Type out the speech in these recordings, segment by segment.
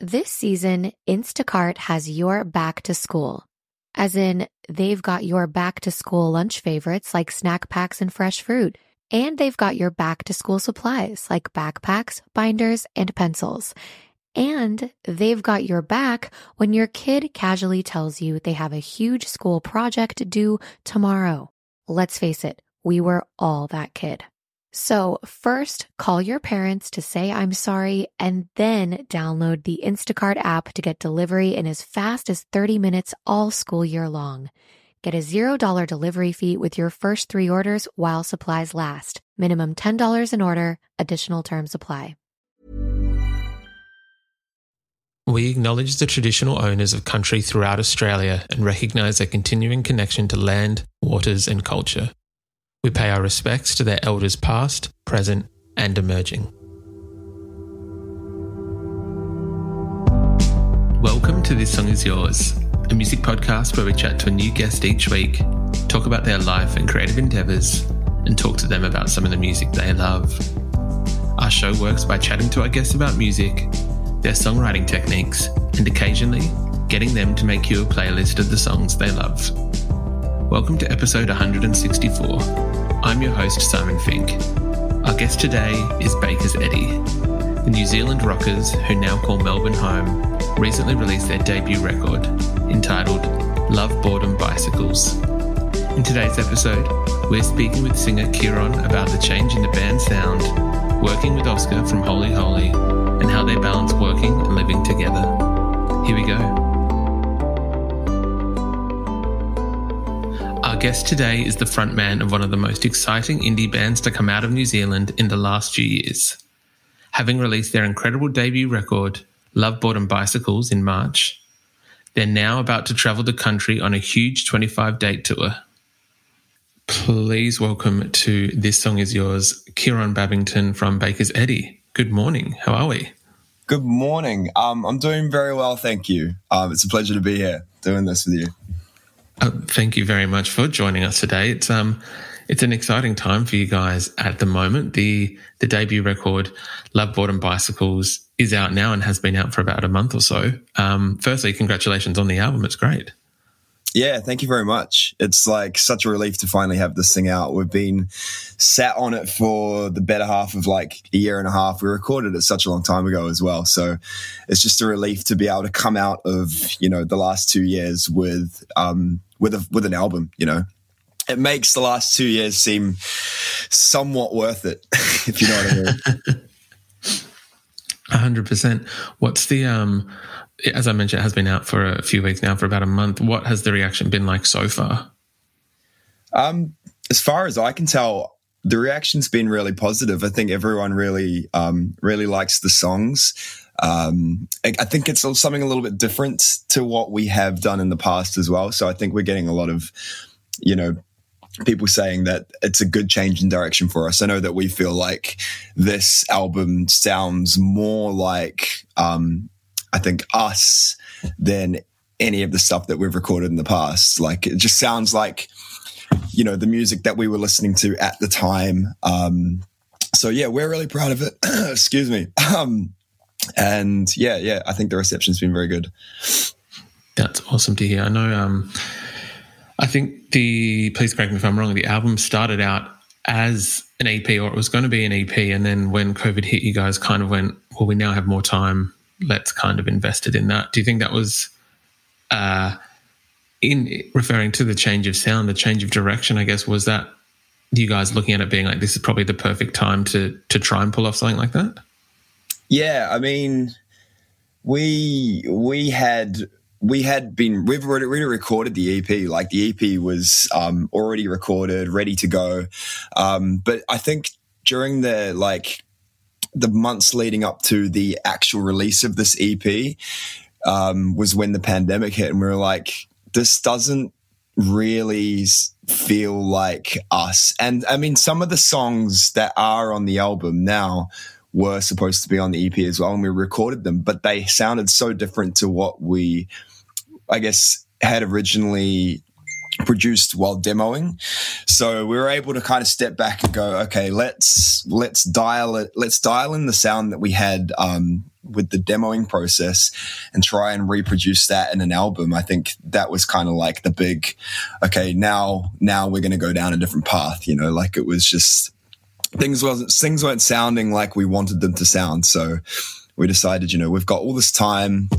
This season, Instacart has your back to school. As in, they've got your back to school lunch favorites like snack packs and fresh fruit. And they've got your back to school supplies like backpacks, binders, and pencils. And they've got your back when your kid casually tells you they have a huge school project due tomorrow. Let's face it, we were all that kid. So first, call your parents to say I'm sorry, and then download the Instacart app to get delivery in as fast as 30 minutes all school year long. Get a $0 delivery fee with your first 3 orders while supplies last. Minimum $10 an order. Additional terms apply. We acknowledge the traditional owners of country throughout Australia and recognise their continuing connection to land, waters and culture. We pay our respects to their elders past, present and emerging. Welcome to This Song Is Yours, a music podcast where we chat to a new guest each week, talk about their life and creative endeavours, and talk to them about some of the music they love. Our show works by chatting to our guests about music, their songwriting techniques, and occasionally getting them to make you a playlist of the songs they love. Welcome to episode 164. I'm your host, Simon Fink. Our guest today is Bakers Eddy. The New Zealand rockers, who now call Melbourne home, recently released their debut record, entitled Love Boredom Bicycles. In today's episode, we're speaking with singer Ciarann about the change in the band's sound, working with Oscar from Holy Holy, and how they balance working and living together. Here we go. Our guest today is the frontman of one of the most exciting indie bands to come out of New Zealand in the last few years. Having released their incredible debut record, Love Boredom Bicycles, in March, they're now about to travel the country on a huge 25-date tour. Please welcome to This Song Is Yours, Ciarann Babbington from Bakers Eddy. Good morning. How are we? Good morning. I'm doing very well, thank you. It's a pleasure to be here doing this with you. Thank you very much for joining us today. It's an exciting time for you guys at the moment. The debut record, Love Boredom Bicycles, is out now and has been out for about a month or so. Firstly, congratulations on the album. It's great. Yeah, thank you very much. It's like such a relief to finally have this thing out. We've been sat on it for the better half of like a year and a half. We recorded it such a long time ago as well. So it's just a relief to be able to come out of, the last 2 years with an album, It makes the last 2 years seem somewhat worth it, if you know what I mean. 100%. What's the, as I mentioned, it has been out for a few weeks now, for about a month. What has the reaction been like so far? As far as I can tell, the reaction's been really positive. I think everyone really likes the songs. I think it's something a little bit different to what we have done in the past as well. So I think we're getting a lot of, people saying that it's a good change in direction for us. I know that we feel like this album sounds more like, I think, us than any of the stuff that we've recorded in the past. Like, it just sounds like, the music that we were listening to at the time. So yeah, we're really proud of it. Excuse me. And yeah, I think the reception's been very good. That's awesome to hear. I know, I think please correct me if I'm wrong, the album started out as an EP, or it was going to be an EP, and then when COVID hit, you guys kind of went, well, we now have more time, let's kind of invest it in that. Do you think that was in referring to the change of sound, the change of direction, I guess, was that you guys looking at it being like, this is probably the perfect time to try and pull off something like that? Yeah, I mean, we've already recorded the EP. Like, the EP was already recorded, ready to go. But I think during the months leading up to the actual release of this EP was when the pandemic hit, and we were like, this doesn't really feel like us. And I mean, some of the songs that are on the album now were supposed to be on the EP as well, and we recorded them, but they sounded so different to what we, I guess, had originally produced while demoing. So we were able to kind of step back and go, okay, let's dial in the sound that we had with the demoing process and try and reproduce that in an album, I think that was kind of like the big, okay, now we're going to go down a different path, you know, like it was just, things weren't sounding like we wanted them to sound. So we decided, you know, we've got all this time,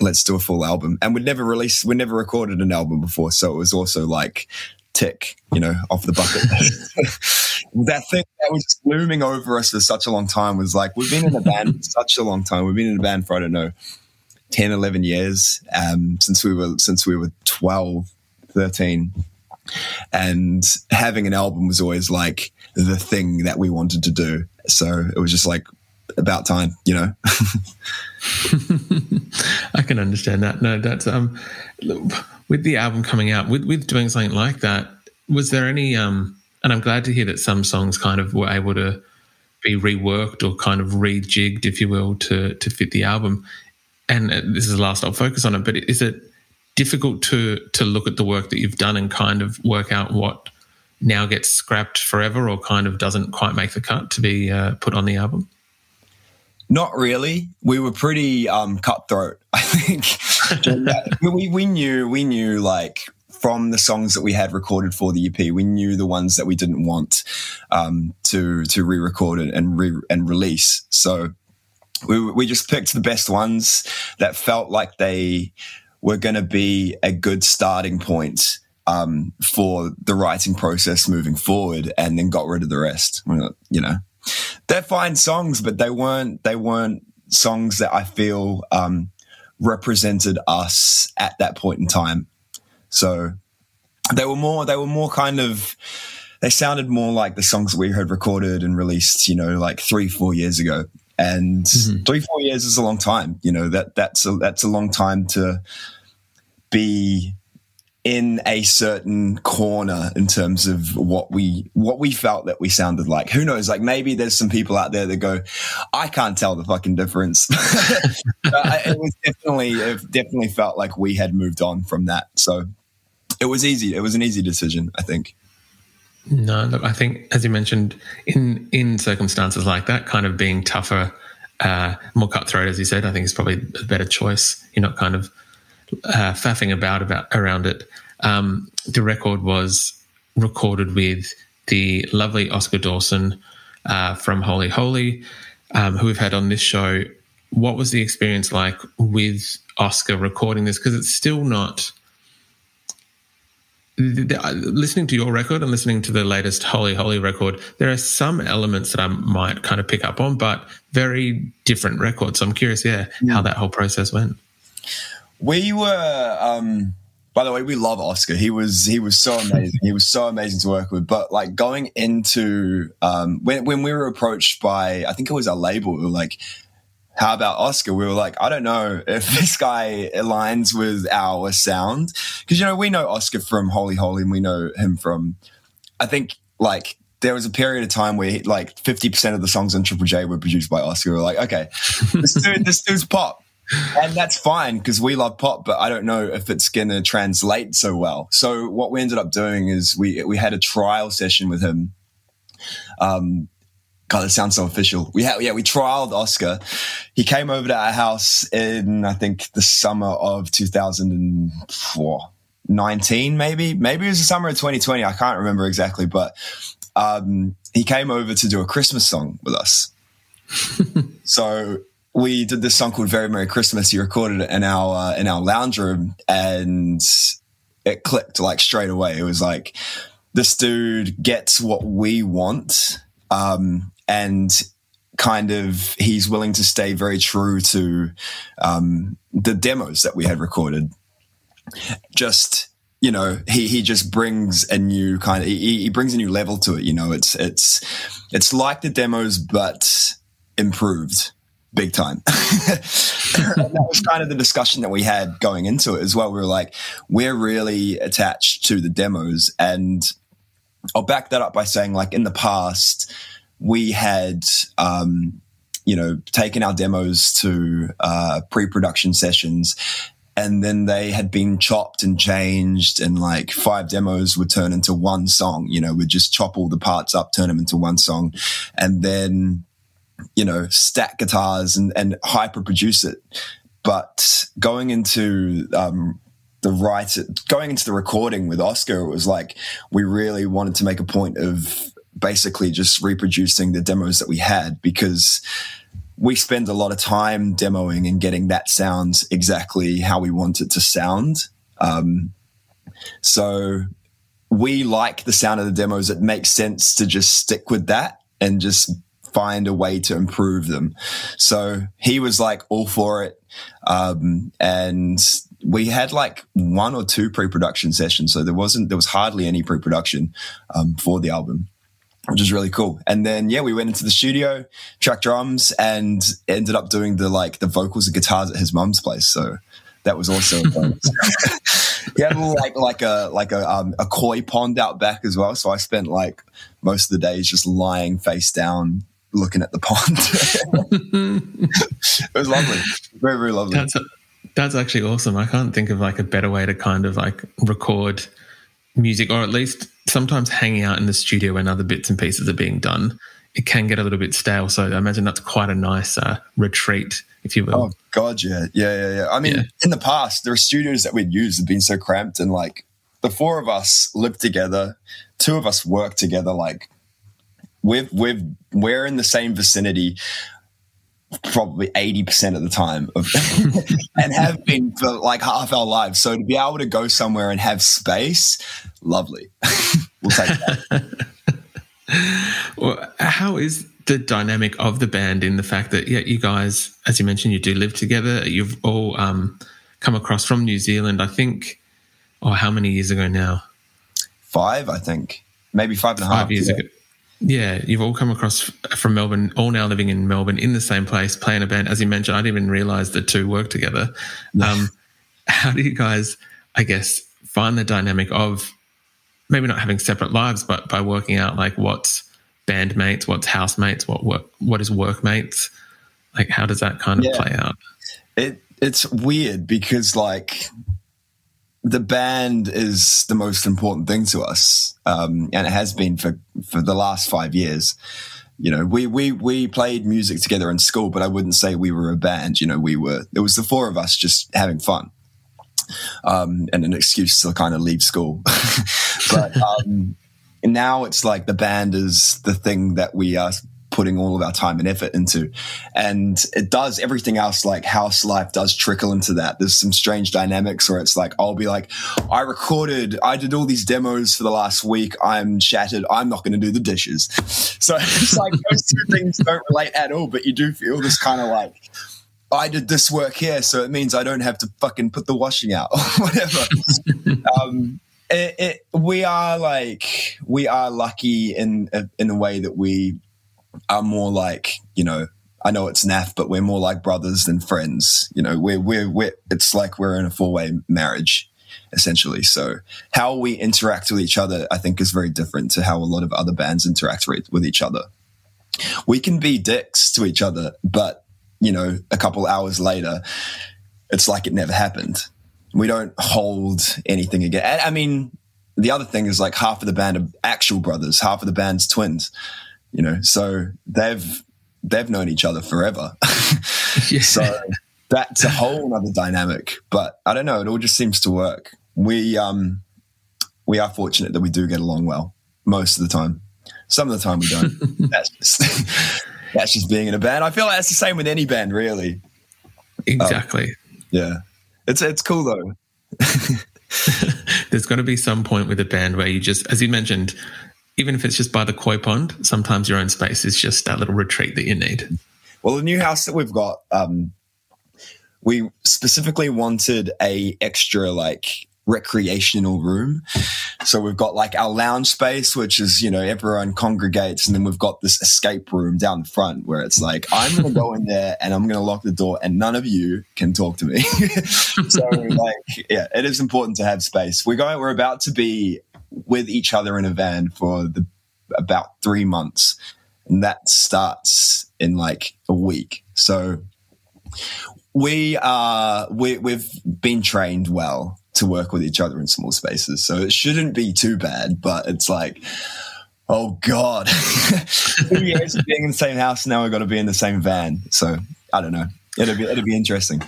let's do a full album. And we never recorded an album before. So it was also like, tick, you know, off the bucket list. That thing that was looming over us for such a long time was like, we've been in a band for such a long time. We've been in a band for, I don't know, 10, 11 years, since we were 12, 13. And having an album was always like the thing that we wanted to do. So it was just like about time, you know. I can understand that. No, that's with the album coming out, with doing something like that, was there any and I'm glad to hear that some songs kind of were able to be reworked or kind of rejigged, if you will, to fit the album. And this is the last I'll focus on it, but is it difficult to look at the work that you've done and kind of work out what now gets scrapped forever or kind of doesn't quite make the cut to be put on the album? Not really. We were pretty cutthroat, I think. we knew like from the songs that we had recorded for the EP, we knew the ones that we didn't want to re-record it and release. So we just picked the best ones that felt like they were going to be a good starting point for the writing process moving forward, and then got rid of the rest. You know, they're fine songs, but they weren't songs that I feel represented us at that point in time. So they were more kind of, they sounded more like the songs that we had recorded and released, you know, like 3-4 years ago. And 3-4 years is a long time, you know, that's a long time to be in a certain corner in terms of what we felt that we sounded like. Who knows? Like maybe there's some people out there that go, I can't tell the fucking difference. It definitely felt like we had moved on from that. So it was easy. It was an easy decision, I think. No, look, I think as you mentioned, in circumstances like that, kind of being tougher, more cutthroat, as you said, I think is probably a better choice. You're not kind of faffing around it. The record was recorded with the lovely Oscar Dawson from Holy Holy, who we've had on this show. What was the experience like with Oscar recording this? Because it's still not... Listening to your record and listening to the latest Holy Holy record, there are some elements that I might kind of pick up on, but very different records. So I'm curious, how that whole process went. We were, by the way, we love Oscar. He was so amazing. He was so amazing to work with. But like going into, when we were approached by, I think it was our label, we were like, how about Oscar? We were like, I don't know if this guy aligns with our sound. Because, you know, we know Oscar from Holy Holy and we know him from, I think, like, there was a period of time where, like, 50% of the songs on Triple J were produced by Oscar. We were like, okay, this dude's pop. And that's fine because we love pop, but I don't know if it's going to translate so well. So what we ended up doing is we had a trial session with him. God, it sounds so official. We trialed Oscar. He came over to our house in, I think, the summer of 2019, maybe. Maybe it was the summer of 2020. I can't remember exactly, but he came over to do a Christmas song with us. So we did this song called Very Merry Christmas. He recorded it in our lounge room, and it clicked like straight away. It was like, this dude gets what we want. And kind of he's willing to stay very true to the demos that we had recorded. Just, you know, he just brings a new kind of, he brings a new level to it. You know, it's like the demos, but improved big time. And that was kind of the discussion that we had going into it as well. We were like, we're really attached to the demos. And I'll back that up by saying, like, in the past, we had, you know, taken our demos to pre-production sessions, and then they had been chopped and changed, and like 5 demos would turn into one song. You know, we'd just chop all the parts up, turn them into one song. And then stack guitars and hyper produce it. But going into the recording with Oscar, it was like we really wanted to make a point of basically just reproducing the demos that we had, because we spend a lot of time demoing and getting that sound exactly how we want it to sound. So we like the sound of the demos. It makes sense to just stick with that and just find a way to improve them. So he was like all for it. And we had like 1 or 2 pre-production sessions. So there was hardly any pre-production, for the album, which is really cool. And then, we went into the studio, tracked drums, and ended up doing the vocals and guitars at his mum's place. So that was also fun. He had a koi pond out back as well. So I spent like most of the days just lying face down, looking at the pond. It was lovely. Very, very lovely. That's actually awesome. I can't think of like a better way to kind of like record music, or at least sometimes hanging out in the studio when other bits and pieces are being done. It can get a little bit stale. So I imagine that's quite a nice retreat, if you will. Oh, God, yeah. I mean, in the past, there are studios that we'd used have been so cramped, and like the 4 of us lived together, 2 of us worked together. Like we're in the same vicinity probably 80% of the time and have been for like half our lives. So to be able to go somewhere and have space, lovely. We'll take that. Well, how is the dynamic of the band in the fact that, you guys, as you mentioned, you do live together. You've all come across from New Zealand, I think, how many years ago now? 5, I think. Maybe 5.5 5 years ago. Yeah, you've all come across from Melbourne, all now living in Melbourne in the same place, playing a band. As you mentioned, I didn't even realise the 2 work together. How do you guys, I guess, find the dynamic of maybe not having separate lives, but by working out like what's bandmates, what's housemates, what is workmates? Like, how does that kind of play out? It's weird because like the band is the most important thing to us, and it has been for the last 5 years. We played music together in school, but I wouldn't say we were a band. It was the 4 of us just having fun, and an excuse to kind of leave school. But now it's like the band is the thing that we are putting all of our time and effort into, and it does everything else. Like house life does trickle into that. There's some strange dynamics where it's like I'll be like, I did all these demos for the last week, I'm shattered, I'm not going to do the dishes. So it's like those 2 things don't relate at all, but you do feel this kind of like, I did this work here, so it means I don't have to fucking put the washing out or whatever. We are lucky in a way that we are more like, I know it's naff, but we're more like brothers than friends. It's like we're in a 4-way marriage, essentially. So how we interact with each other, I think, is very different to how a lot of other bands interact with each other. We can be dicks to each other, but a couple hours later, it's like it never happened. We don't hold anything again. I mean, the other thing is like half of the band are actual brothers, half of the band's twins. So they've known each other forever. Yeah. So that's a whole other dynamic. But I don't know, it all just seems to work. We are fortunate that we do get along well most of the time. Some of the time we don't. That's just being in a band. I feel like that's the same with any band, really. Exactly. Yeah. It's cool though. There's got to be some point with a band where you just, as you mentioned, even if it's just by the koi pond, sometimes your own space is just that little retreat that you need. Well, the new house that we've got, we specifically wanted a extra like recreational room. So we've got like our lounge space, which is, everyone congregates. And then we've got this escape room down the front where it's like, I'm going to go in there and I'm going to lock the door and none of you can talk to me. So like, yeah, it is important to have space. We're about to be with each other in a van for about 3 months. And that starts in like a week. So we've been trained well to work with each other in small spaces. So it shouldn't be too bad, but it's like Oh God. 2 years of being in the same house, now we've got to be in the same van. So I don't know. It'll be interesting.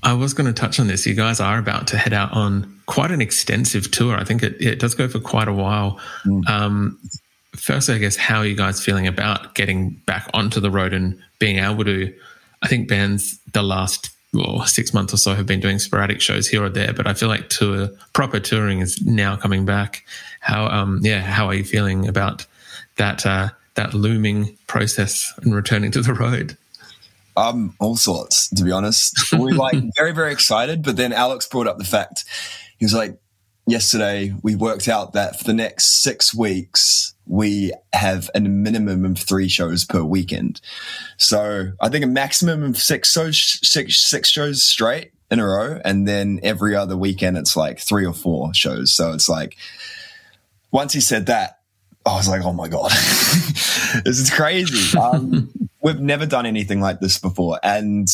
I was going to touch on this. You guys are about to head out on quite an extensive tour. I think it does go for quite a while. First, I guess, how are you guys feeling about getting back onto the road and being able to, I think bands the last 6 months or so have been doing sporadic shows here or there, but I feel like proper touring is now coming back. How are you feeling about that looming process and returning to the road? All sorts, to be honest. We're like very, very excited, but then Alex brought up the fact, he was like, yesterday we worked out that for the next 6 weeks, we have a minimum of 3 shows per weekend. So I think a maximum of six shows straight in a row. And then every other weekend, it's like 3 or 4 shows. So it's like, once he said that, I was like, oh my God, this is crazy. We've never done anything like this before. And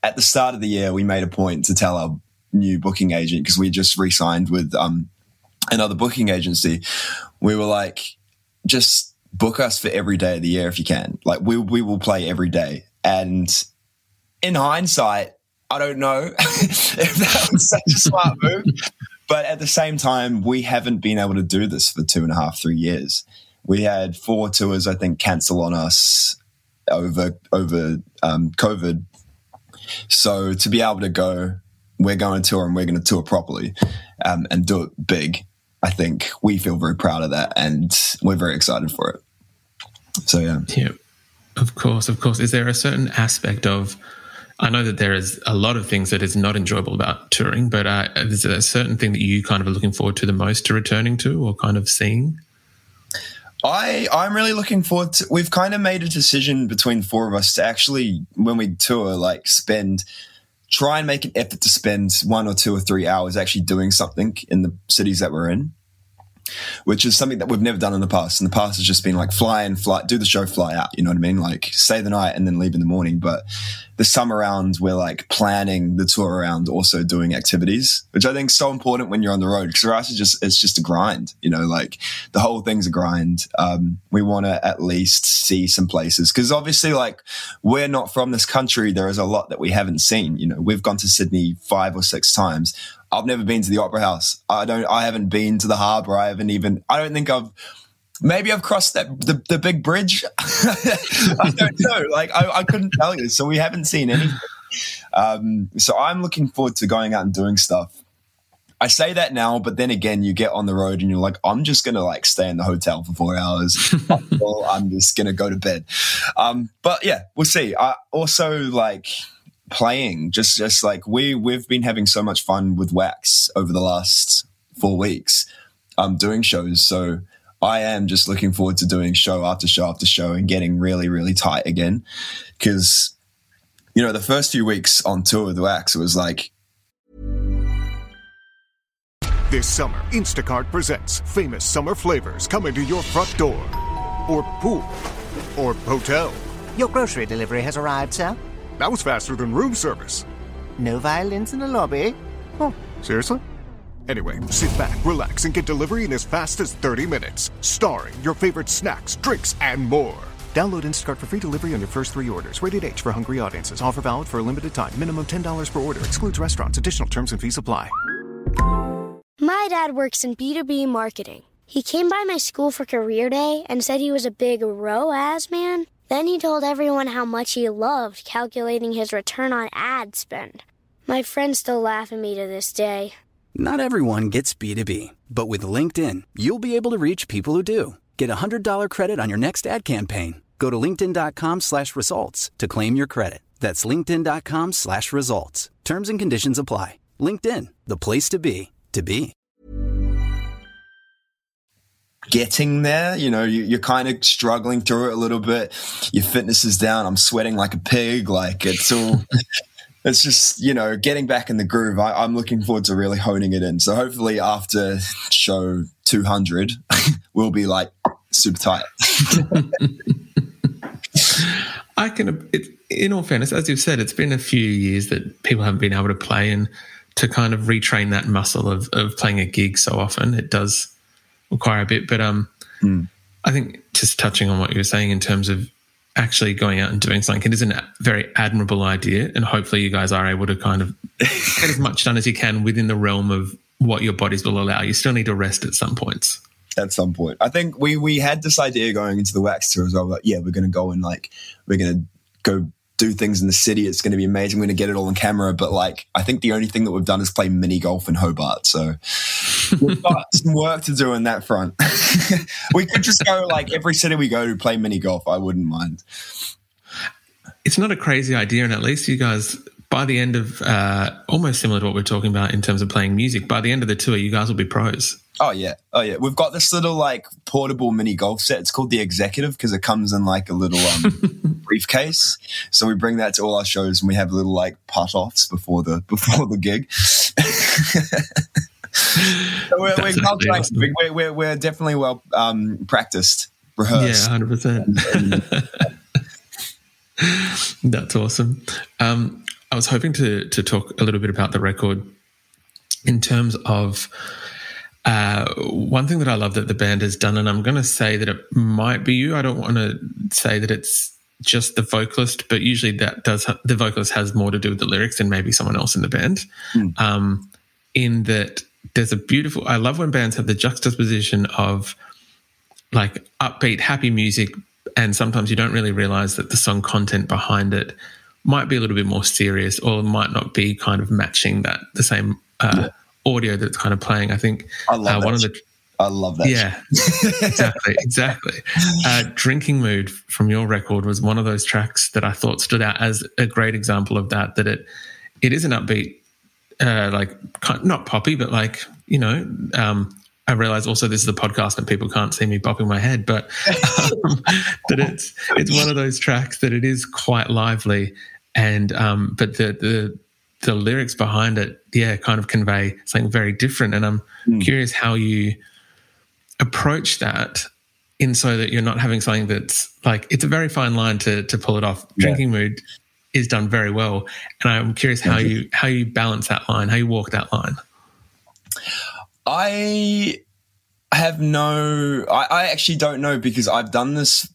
at the start of the year, we made a point to tell our new booking agent, because we just re-signed with another booking agency. We were like, just book us for every day of the year if you can. Like we will play every day. And in hindsight, I don't know if that was such a smart move. But at the same time, we haven't been able to do this for 2.5, 3 years. We had 4 tours, I think, cancel on us over COVID. So to be able to go, we're going to tour and we're going to tour properly and do it big. I think we feel very proud of that and we're very excited for it. So, yeah. Yeah, of course. Is there a certain aspect of, I know that there is a lot of things that is not enjoyable about touring, but is there a certain thing that you kind of are looking forward to the most to returning to or kind of seeing? I'm really looking forward to, we've kind of made a decision between 4 of us to actually, when we tour, like try and make an effort to spend 1 or 2 or 3 hours actually doing something in the cities that we're in, which is something that we've never done in the past. In the past, it's just been like fly, do the show, fly out. You know what I mean? Like stay the night and then leave in the morning. But this time around, we're like planning the tour around also doing activities, which I think is so important when you're on the road, because it's just a grind, you know, like the whole thing's a grind. We want to at least see some places, because obviously like we're not from this country. There is a lot that we haven't seen. You know, we've gone to Sydney 5 or 6 times. I've never been to the Opera House. I haven't been to the harbour. Maybe I've crossed the big bridge. I don't know. Like I couldn't tell you. So we haven't seen anything. So I'm looking forward to going out and doing stuff. I say that now, but then again, you get on the road and you're like, I'm just going to like stay in the hotel for 4 hours. I'm just going to go to bed. But yeah, we'll see. I also like playing, just like we've been having so much fun with Wax over the last 4 weeks, doing shows. So I am just looking forward to doing show after show after show and getting really, really tight again. Because, you know, the first few weeks on tour with Wax, it was like. This summer, Instacart presents famous summer flavors coming to your front door. Or pool. Or hotel. Your grocery delivery has arrived, sir. That was faster than room service. No violins in the lobby. Oh, seriously? Anyway, sit back, relax, and get delivery in as fast as 30 minutes. Starring your favorite snacks, drinks, and more. Download Instacart for free delivery on your first 3 orders. Rated H for hungry audiences. Offer valid for a limited time. Minimum $10 per order. Excludes restaurants. Additional terms and fees apply. My dad works in B2B marketing. He came by my school for career day and said he was a big ROAS man. Then he told everyone how much he loved calculating his return on ad spend. My friends still laugh at me to this day. Not everyone gets B2B, but with LinkedIn, you'll be able to reach people who do. Get $100 credit on your next ad campaign. Go to linkedin.com/results to claim your credit. That's linkedin.com/results. Terms and conditions apply. LinkedIn, the place to be, to be. Getting there, you know, you're kind of struggling through it a little bit. Your fitness is down. I'm sweating like a pig. Like it's all, it's just, you know, getting back in the groove. I'm looking forward to really honing it in. So hopefully after show 200, we'll be like super tight. In all fairness, as you've said, it's been a few years that people haven't been able to play, and to kind of retrain that muscle of playing a gig so often, it does require a bit. But I think just touching on what you were saying in terms of actually going out and doing something, it is a very admirable idea, and hopefully you guys are able to kind of get as much done as you can within the realm of what your bodies will allow. You still need to rest at some points. At some point. I think we had this idea going into the Wax tour as well, like, yeah, we're going to go and like, we're going to go do things in the city. It's going to be amazing. We're going to get it all on camera. But like, I think the only thing that we've done is play mini golf in Hobart. So we've got some work to do on that front. We could just go like every city we go to play mini golf. I wouldn't mind. It's not a crazy idea. And at least you guys, by the end of, almost similar to what we're talking about in terms of playing music, by the end of the tour, you guys will be pros. Oh yeah. We've got this little like portable mini golf set. It's called the Executive because it comes in like a little briefcase. So we bring that to all our shows and we have little like putt-offs before the gig. So we're definitely well practiced, rehearsed. Yeah, 100%. That's awesome. I was hoping to talk a little bit about the record in terms of one thing that I love that the band has done, and I'm going to say that it might be you. I don't want to say that it's just the vocalist, but usually the vocalist has more to do with the lyrics than maybe someone else in the band. In that there's I love when bands have the juxtaposition of like upbeat, happy music, and sometimes you don't really realize that the song content behind it might be a little bit more serious or might not be kind of matching the same audio that's kind of playing. I think I love that. Yeah, exactly. Drinking Mood from your record was one of those tracks that I thought stood out as a great example of that it is an upbeat, like not poppy, but like, you know, I realize also this is a podcast and people can't see me bopping my head, but that it's one of those tracks that it is quite lively, and but the lyrics behind it, kind of convey something very different. And I'm curious how you approach that in so that you're not having something that's like, it's a very fine line to pull it off. Drinking Mood is done very well, and I'm curious how you balance that line, how you walk that line. I actually don't know, because I've done this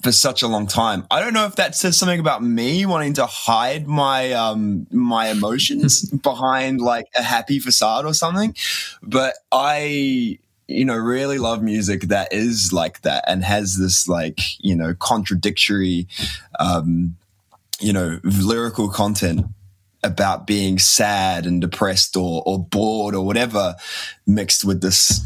for such a long time. I don't know if that says something about me wanting to hide my my emotions behind like a happy facade or something, but I really love music that is like that and has this like, contradictory lyrical content about being sad and depressed or bored or whatever, mixed with this,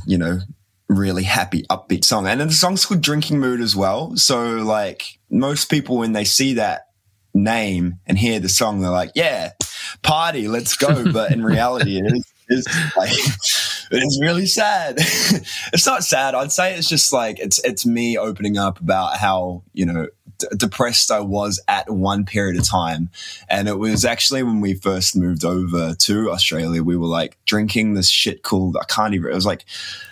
really happy, upbeat song. And then the song's called Drinking Mood as well. So like most people, when they see that name and hear the song, they're like, yeah, party, let's go. But in reality, it is really sad. It's not sad. I'd say it's just like, it's me opening up about how, depressed I was at one period of time. And it was actually when we first moved over to Australia, we were like drinking this shit called, it was like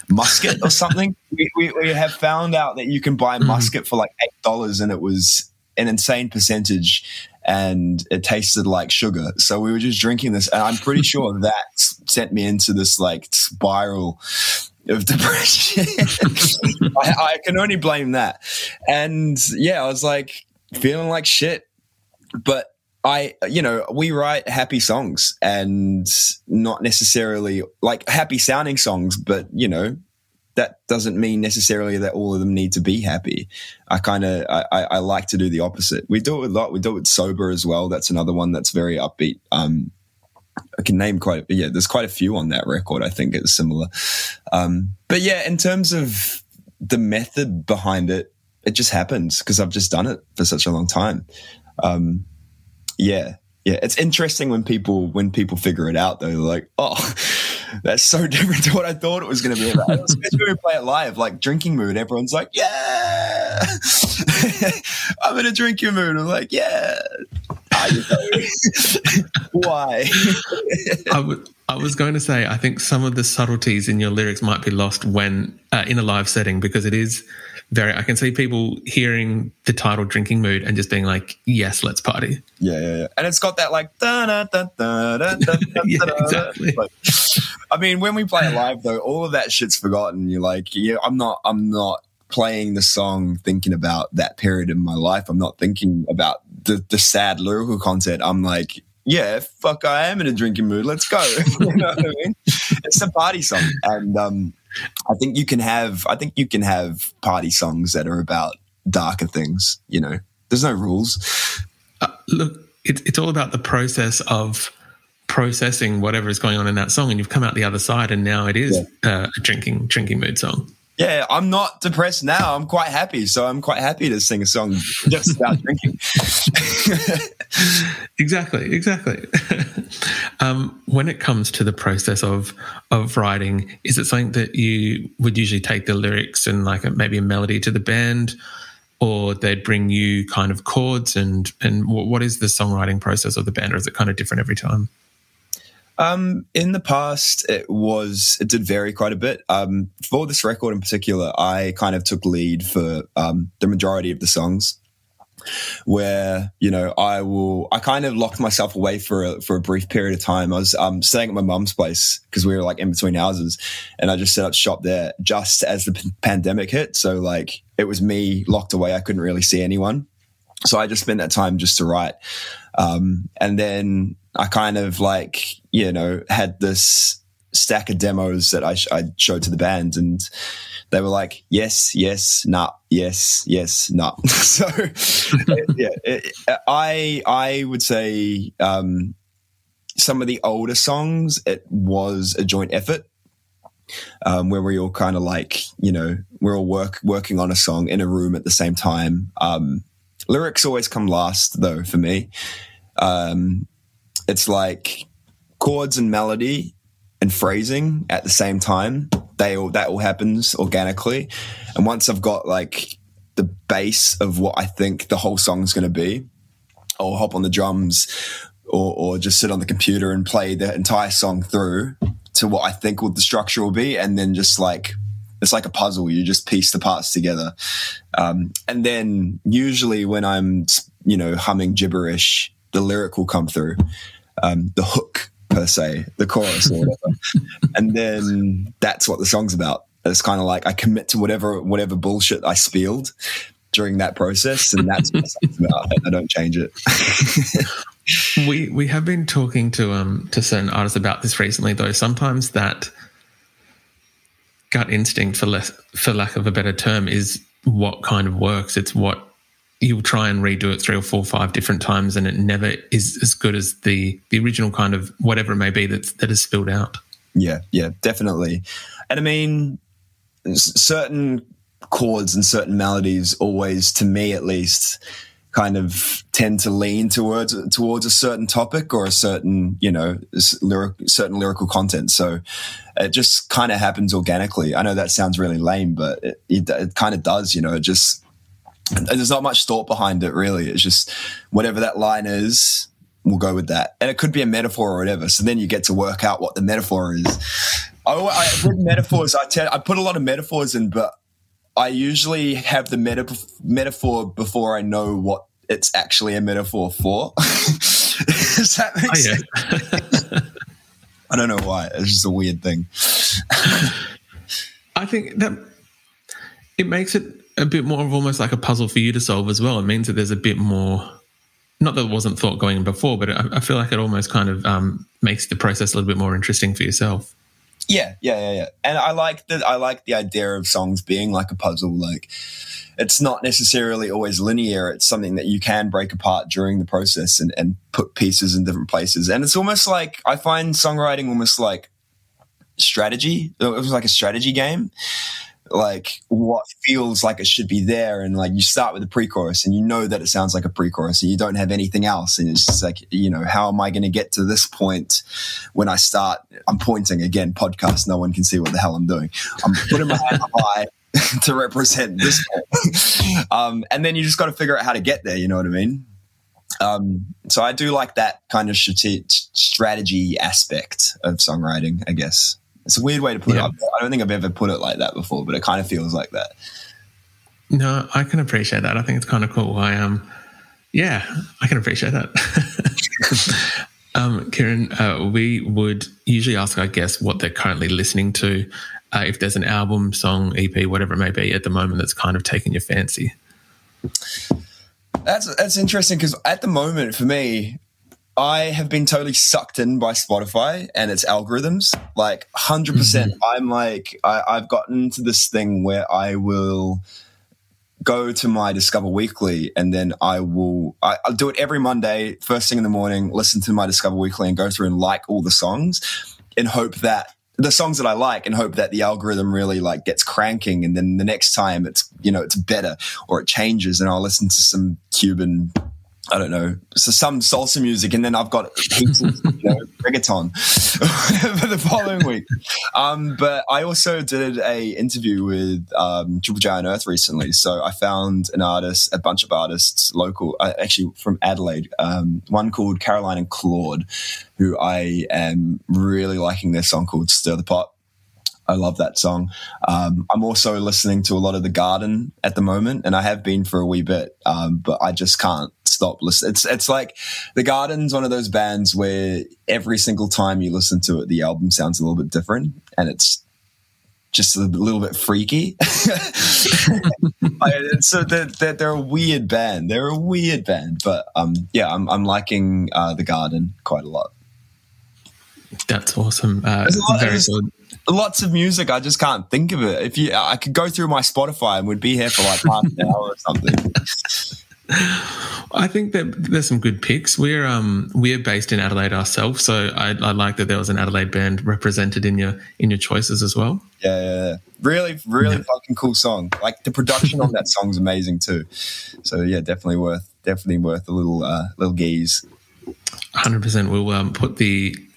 Muscat or something. We have found out that you can buy Muscat for like $8, and it was an insane percentage and it tasted like sugar. So we were just drinking this, and I'm pretty sure that sent me into this like spiral of depression. I can only blame that. And I was like feeling like shit, but we write happy songs, and not necessarily like happy sounding songs, but that doesn't mean necessarily that all of them need to be happy. I like to do the opposite. We do it a lot. We do it sober as well. That's another one that's very upbeat. I can name there's quite a few on that record. I think it's similar. But in terms of the method behind it, it just happens because I've just done it for such a long time. It's interesting when people figure it out though. They're like, oh, that's so different to what I thought it was going to be about. Especially when we play it live, like Drinking Mood, everyone's like, yeah, I'm in a drinking mood. I'm like, yeah. Why? I was going to say, I think some of the subtleties in your lyrics might be lost when in a live setting, because it is I can see people hearing the title Drinking Mood and just being like, yes, let's party. Yeah. And it's got that like, exactly. Like, I mean, when we play it live though, all of that shit's forgotten. You're like, I'm not playing the song thinking about that period in my life. I'm not thinking about the sad lyrical content. I'm like, yeah, fuck, I am in a drinking mood. Let's go. You know what I mean? It's a party song. And I think you can have party songs that are about darker things, you know. There's no rules. Look, it's all about the process of processing whatever is going on in that song, and you've come out the other side, and now it is a drinking mood song. Yeah, I'm not depressed now. I'm quite happy. So I'm quite happy to sing a song just about drinking. Exactly. When it comes to the process of writing, is it something that you would usually take the lyrics and like maybe a melody to the band, or they'd bring you kind of chords, and what is the songwriting process of the band, or is it kind of different every time? In the past, it did vary quite a bit. For this record in particular, I kind of took lead for the majority of the songs, where, you know, I kind of locked myself away for a brief period of time. I was staying at my mum's place because we were like in between houses, and I just set up shop there just as the pandemic hit. So like it was me locked away. I couldn't really see anyone. So I just spent that time just to write. And then I kind of like, you know, had this stack of demos that I showed to the band, and they were like, yes, nah, yes, nah. So I would say some of the older songs, it was a joint effort where we all kind of like, you know, we're all working on a song in a room at the same time. Lyrics always come last, though, for me. It's like chords and melody and phrasing at the same time. That all happens organically. And once I've got like the base of what I think the whole song's going to be, I'll hop on the drums or just sit on the computer and play the entire song through to what I think the structure will be. And then just like, it's like a puzzle. You just piece the parts together. And then usually when I'm, you know, humming gibberish, the lyric will come through, the hook per se, the chorus or whatever. And then that's what the song's about. It's kind of like I commit to whatever bullshit I spieled during that process, and that's what the song's about. I don't change it. We have been talking to certain artists about this recently, though. Sometimes that gut instinct, for lack of a better term, is what kind of works. It's what you'll try and redo it 3 or 4 or 5 different times, and it never is as good as the original kind of whatever it may be that is spilled out. Yeah, definitely. And I mean, certain chords and certain melodies always, to me at least, kind of tend to lean towards a certain topic or a certain, you know, certain lyrical content. So it just kind of happens organically. I know that sounds really lame, but it kind of does, you know. It just, and there's not much thought behind it, really. It's just whatever that line is, we'll go with that. And it could be a metaphor or whatever. So then you get to work out what the metaphor is. With metaphors, I put a lot of metaphors in, but I usually have the metaphor before I know what it's actually a metaphor for. Does that make sense? I don't know why. It's just a weird thing. I think that it makes it a bit more of almost like a puzzle for you to solve as well. It means that there's a bit more, not that it wasn't thought going in before, but I feel like it almost kind of makes the process a little bit more interesting for yourself. Yeah. And I like the idea of songs being like a puzzle. Like, it's not necessarily always linear. It's something that you can break apart during the process and put pieces in different places. And it's almost like, I find songwriting almost like strategy. It was like a strategy game. Like what feels like it should be there, and like you start with the pre-chorus and you know that it sounds like a pre-chorus and you don't have anything else, and it's just like, you know, how am I going to get to this point when I start? I'm pointing again, podcast, no one can see what the hell I'm doing. I'm putting my hand up high to represent this point. And then you just got to figure out how to get there, you know what I mean? So I do like that kind of strategy aspect of songwriting, I guess. It's a weird way to put it. I don't think I've ever put it like that before, but it kind of feels like that. No, I can appreciate that. I think it's kind of cool. I can appreciate that. Ciarann, we would usually ask our guests what they're currently listening to if there's an album, song, EP, whatever it may be at the moment that's kind of taking your fancy. That's interesting, because at the moment for me, I have been totally sucked in by Spotify and its algorithms, like 100%. I'm like, I've gotten to this thing where I will go to my Discover Weekly, and then I'll do it every Monday, first thing in the morning, listen to my Discover Weekly and go through and like all the songs in hope that the songs that I like, and hope that the algorithm really like gets cranking. And then the next time it's, you know, it's better or it changes, and I'll listen to some Cuban, I don't know, so some salsa music, and then I've got heaps of, you know, reggaeton for the following week. But I also did a interview with Triple J on Earth recently. So I found a bunch of artists local, actually from Adelaide, one called Caroline and Claude, who I am really liking their song called Stir the Pot. I love that song. I'm also listening to a lot of The Garden at the moment, and I have been for a wee bit, but I just can't stop listening. It's like The Garden's one of those bands where every single time you listen to it, the album sounds a little bit different, and it's just a little bit freaky. So they're a weird band. They're a weird band, but yeah, I'm liking The Garden quite a lot. That's awesome. Very good. Lots of music, I just can't think of it. I could go through my Spotify and we'd be here for like half an hour or something. I think that there's some good picks. We're based in Adelaide ourselves, so I like that there was an Adelaide band represented in your choices as well. Yeah. Really fucking cool song. Like the production on that song's amazing too. So yeah, definitely worth a little gaze. 100%. We'll put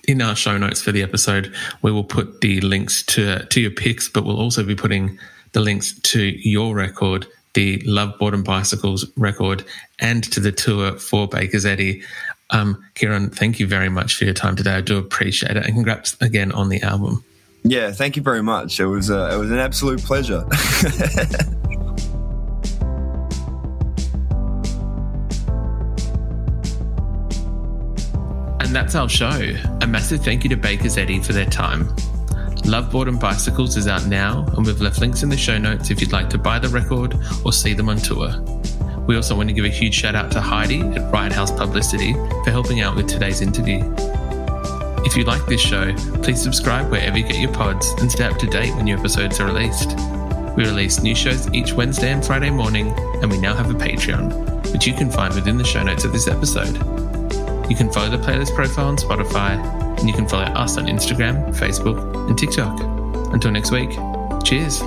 in our show notes for the episode, we will put the links to your picks, but we'll also be putting the links to your record, the Love Boredom Bicycles record, and to the tour for Bakers Eddy. Ciarann, thank you very much for your time today. I do appreciate it, and congrats again on the album. Yeah, thank you very much. It was an absolute pleasure. And that's our show. A massive thank you to Bakers Eddy for their time. Love Boredom Bicycles is out now, and we've left links in the show notes if you'd like to buy the record or see them on tour. We also want to give a huge shout out to Heidi at Riot House Publicity for helping out with today's interview. If you like this show, please subscribe wherever you get your pods and stay up to date when new episodes are released. We release new shows each Wednesday and Friday morning, and we now have a Patreon, which you can find within the show notes of this episode. You can follow the playlist profile on Spotify, and you can follow us on Instagram, Facebook, and TikTok. Until next week, cheers.